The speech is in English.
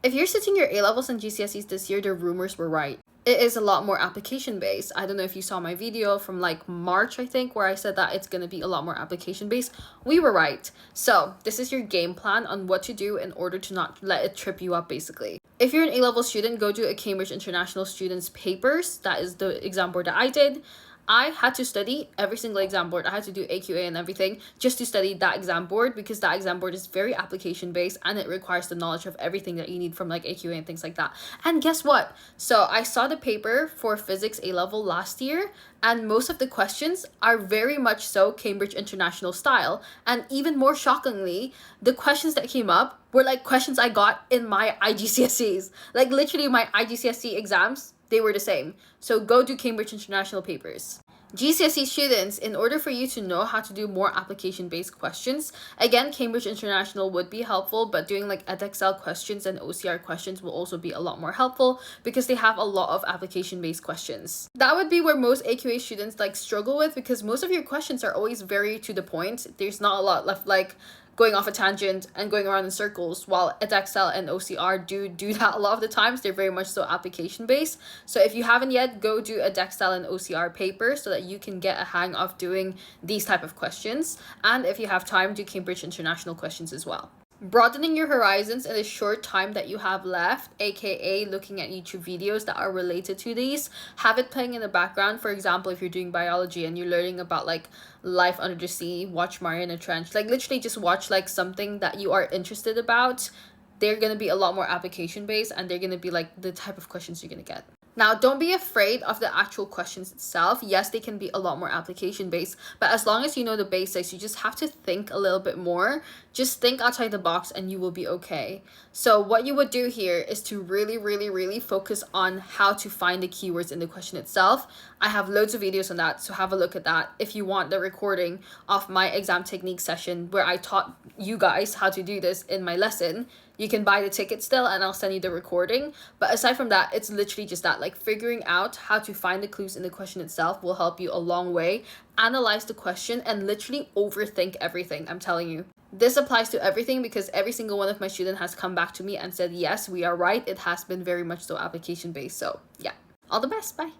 If you're sitting your A-levels and GCSEs this year, the rumors were right. It is a lot more application based. I don't know if you saw my video from like March, I think, where I said that it's going to be a lot more application based. We were right. So this is your game plan on what to do in order to not let it trip you up, basically. If you're an A-level student, go do a Cambridge International Students Papers. That is the exam board that I did. I had to study every single exam board. I had to do AQA and everything just to study that exam board, because that exam board is very application based and it requires the knowledge of everything that you need from like AQA and things like that. And guess what? So I saw the paper for physics A-level last year, and most of the questions are very much so Cambridge International style. And even more shockingly, the questions that came up were like questions I got in my IGCSEs. Like literally my IGCSE exams, they were the same. So go do Cambridge International papers. GCSE students, in order for you to know how to do more application-based questions, again, Cambridge International would be helpful, but doing like edXL questions and OCR questions will also be a lot more helpful because they have a lot of application-based questions. That would be where most AQA students like struggle with, because most of your questions are always very to the point. There's not a lot left like going off a tangent and going around in circles, while edXL and OCR do that a lot of the times. They're very much so application based. So if you haven't yet, go do edXL and OCR papers so that you can get a hang of doing these type of questions. And if you have time, do Cambridge International questions as well. Broadening your horizons in the short time that you have left, aka looking at YouTube videos that are related to these. Have it playing in the background. For example, if you're doing biology and you're learning about like life under the sea, watch Mariana Trench. Like literally just watch like something that you are interested about. They're going to be a lot more application based, and they're going to be like the type of questions you're going to get. Now, don't be afraid of the actual questions itself. Yes, they can be a lot more application based, but as long as you know the basics, you just have to think a little bit more. Just think outside the box and you will be okay. So what you would do here is to really focus on how to find the keywords in the question itself. I have loads of videos on that, so have a look at that. If you want the recording of my exam technique session where I taught you guys how to do this in my lesson, you can buy the ticket still and I'll send you the recording. But aside from that, it's literally just that, like figuring out how to find the clues in the question itself will help you a long way. Analyze the question and literally overthink everything, I'm telling you. This applies to everything because every single one of my students has come back to me and said, yes, we are right. It has been very much so application based. So yeah, all the best. Bye.